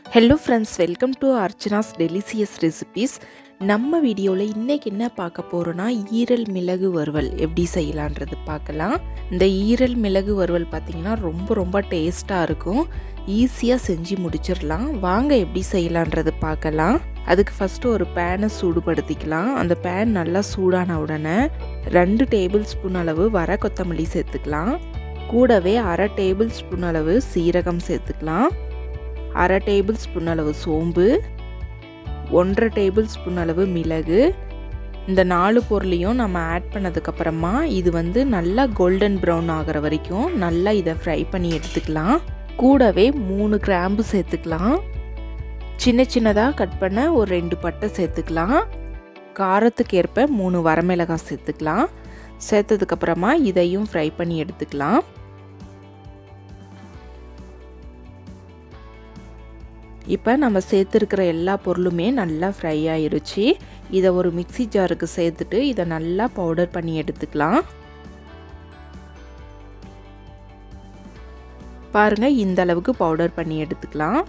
Hello friends, welcome to Archana's delicious recipes. நம்ம வீடியோவில் இன்றைக்கி என்ன பார்க்க போகிறோன்னா, ஈரல் மிளகு வறுவல் எப்படி செய்யலான்றது பார்க்கலாம். இந்த ஈரல் மிளகு வறுவல் பார்த்திங்கன்னா ரொம்ப டேஸ்ட்டாக இருக்கும். ஈஸியாக செஞ்சு முடிச்சிடலாம். வாங்க எப்படி செய்யலான்றது பார்க்கலாம். அதுக்கு ஃபஸ்ட்டு ஒரு பேனை சூடுபடுத்திக்கலாம். அந்த பேன் நல்லா சூடான உடனே 2 டேபிள் ஸ்பூன் அளவு வர கொத்தமல்லி சேர்த்துக்கலாம். கூடவே அரை டேபிள் ஸ்பூன் அளவு சீரகம் சேர்த்துக்கலாம். அரை டேபிள் ஸ்பூன் அளவு சோம்பு, 1/2 டேபிள் ஸ்பூன் அளவு மிளகு. இந்த 4 பொருளையும் நம்ம ஆட் பண்ணதுக்கப்புறமா இது நல்லா கோல்டன் ப்ரௌன் ஆகிற வரைக்கும் நல்லா இதை ஃப்ரை பண்ணி எடுத்துக்கலாம். கூடவே 3 கிராம்பு சேர்த்துக்கலாம். சின்னதாக கட் பண்ண ஒரு 2 பட்டை சேர்த்துக்கலாம். காரத்துக்கு ஏற்ப 3 வரமிளகாய் சேர்த்துக்கலாம். சேர்த்ததுக்கப்புறமா இதையும் ஃப்ரை பண்ணி எடுத்துக்கலாம். இப்போ நம்ம சேர்த்துருக்கிற எல்லா பொருளுமே நல்லா ஃப்ரை ஆயிருச்சு. இதை ஒரு மிக்ஸி ஜாருக்கு சேர்த்துட்டு இதை நல்லா பவுடர் பண்ணி எடுத்துக்கலாம். பாருங்கள், இந்த அளவுக்கு பவுடர் பண்ணி எடுத்துக்கலாம்.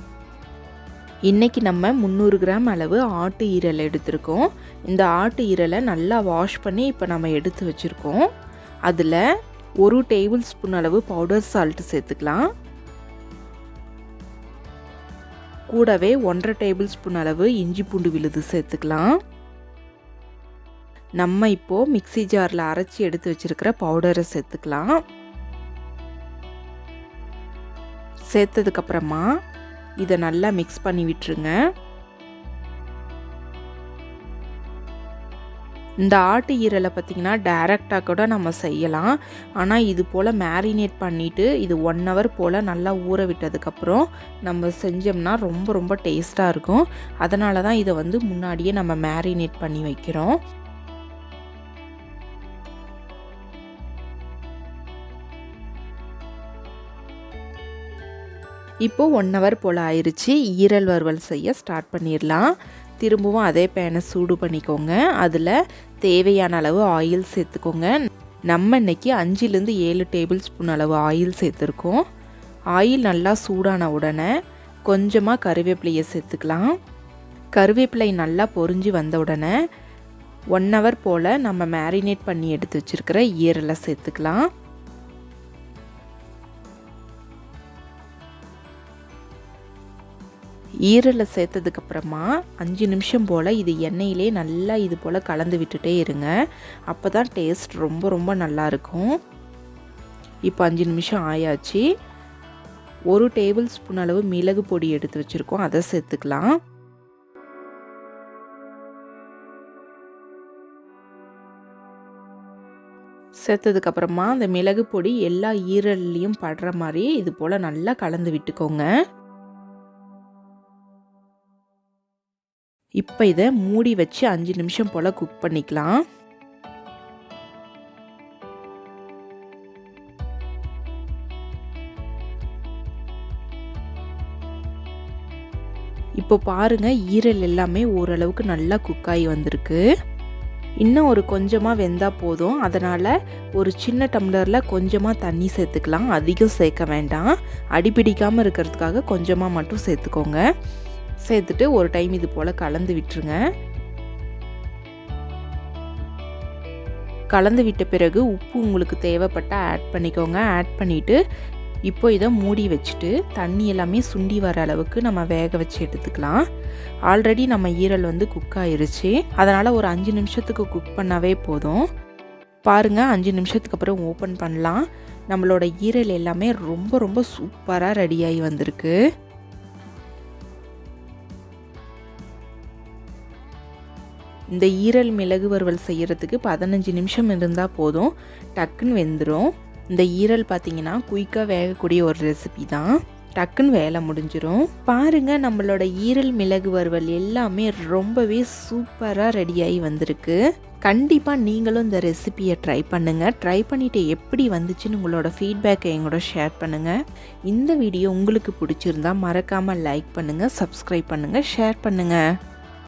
இன்றைக்கி நம்ம 300 கிராம் அளவு ஆட்டு ஈரல் எடுத்திருக்கோம். இந்த ஆட்டு ஈரலை நல்லா வாஷ் பண்ணி இப்போ நம்ம எடுத்து வச்சுருக்கோம். அதில் 1 டேபிள் ஸ்பூன் அளவு பவுடர் சால்ட்டு சேர்த்துக்கலாம். கூடவே 1/2 டேபிள் ஸ்பூன் அளவு இஞ்சி பூண்டு விழுது சேர்த்துக்கலாம். நம்ம இப்போது மிக்ஸி ஜாரில் அரைச்சி எடுத்து வச்சுருக்கிற பவுடரை சேர்த்துக்கலாம். சேர்த்ததுக்கப்புறமா இதை நல்லா மிக்ஸ் பண்ணி விட்டுருங்க. இந்த ஆட்டு ஈரலை பார்த்திங்கன்னா டைரெக்டாக கூட நம்ம செய்யலாம். ஆனால் இது போல் மேரினேட் பண்ணிவிட்டு இது 1 ஹவர் போல் நல்லா ஊற விட்டதுக்கப்புறம் நம்ம செஞ்சோம்னா ரொம்ப டேஸ்ட்டாக இருக்கும். அதனால தான் இதை முன்னாடியே நம்ம மேரினேட் பண்ணி வைக்கிறோம். இப்போது 1 ஹவர் போல் ஆயிடுச்சு. ஈரல் வறுவல் செய்ய ஸ்டார்ட் பண்ணிடலாம். திரும்பவும் அதே பேனை சூடு பண்ணிக்கோங்க. அதில் தேவையான அளவு ஆயில் சேர்த்துக்கோங்க. நம்ம இன்றைக்கி 5லேருந்து 7 டேபிள் ஸ்பூன் அளவு ஆயில் சேர்த்துருக்கோம். ஆயில் நல்லா சூடான உடனே கொஞ்சமாக கருவேப்பிலையை சேர்த்துக்கலாம். கருவேப்பிலை நல்லா பொரிஞ்சு வந்த உடனே 1 ஹவர் போல் நம்ம மேரினேட் பண்ணி எடுத்து வச்சுருக்கிற ஈரலை சேர்த்துக்கலாம். ஈரலை சேர்த்ததுக்கப்புறமா 5 நிமிஷம் போல் இது எண்ணெயிலே நல்லா இது போல் கலந்து விட்டுட்டே இருங்க. அப்போ தான் டேஸ்ட் ரொம்ப நல்லாயிருக்கும். இப்போ 5 நிமிஷம் ஆயாச்சு. 1 டேபிள் ஸ்பூன் அளவு மிளகு பொடி எடுத்து வச்சுருக்கோம். அதை சேர்த்துக்கலாம். சேர்த்ததுக்கப்புறமா அந்த மிளகு பொடி எல்லா ஈரல்லையும் படுற மாதிரி இது போல் நல்லா கலந்து விட்டுக்கோங்க. இப்போ இதை மூடி வச்சு 5 நிமிஷம் போல் குக் பண்ணிக்கலாம். இப்போ பாருங்கள், ஈரல் எல்லாமே ஓரளவுக்கு நல்லா குக்காகி வந்திருக்கு. இன்னும் ஒரு கொஞ்சமாக வெந்தால் போதும். அதனால் ஒரு சின்ன டம்ளரில் கொஞ்சமாக தண்ணி சேர்த்துக்கலாம். அதிகம் சேர்க்க வேண்டாம். அடிப்பிடிக்காமல் இருக்கிறதுக்காக கொஞ்சமாக மட்டும் சேர்த்துக்கோங்க. சேர்த்துட்டு ஒரு டைம் இது போல் கலந்து விட்டுருங்க. கலந்து விட்ட பிறகு உப்பு உங்களுக்கு தேவைப்பட்டால் ஆட் பண்ணிக்கோங்க. ஆட் பண்ணிவிட்டு இப்போ இதை மூடி வச்சுட்டு தண்ணி எல்லாமே சுண்டி வர அளவுக்கு நம்ம வேக வச்சு எடுத்துக்கலாம். ஆல்ரெடி நம்ம ஈரல் குக் ஆயிருச்சு. அதனால் ஒரு 5 நிமிஷத்துக்கு குக் பண்ணாவே போதும். பாருங்கள், 5 நிமிஷத்துக்கு அப்புறம் ஓப்பன் பண்ணலாம். நம்மளோட ஈரல் எல்லாமே ரொம்ப சூப்பராக ரெடியாகி வந்திருக்கு. இந்த ஈரல் மிளகு வறுவல் செய்கிறதுக்கு 15 நிமிஷம் இருந்தால் போதும். டக்குன்னு வெந்துடும். இந்த ஈரல் பார்த்திங்கன்னா குயிக்காக வேகக்கூடிய ஒரு ரெசிபி தான். டக்குன்னு வேலை முடிஞ்சிடும். பாருங்கள், நம்மளோட ஈரல் மிளகு வறுவல் எல்லாமே ரொம்பவே சூப்பராக ரெடியாகி வந்திருக்கு. கண்டிப்பாக நீங்களும் இந்த ரெசிபியை ட்ரை பண்ணுங்கள். ட்ரை பண்ணிவிட்டு எப்படி வந்துச்சுன்னு உங்களோட ஃபீட்பேக்கை எங்களோட ஷேர் பண்ணுங்கள். இந்த வீடியோ உங்களுக்கு பிடிச்சிருந்தா மறக்காமல் லைக் பண்ணுங்கள், சப்ஸ்கிரைப் பண்ணுங்கள், ஷேர் பண்ணுங்கள்.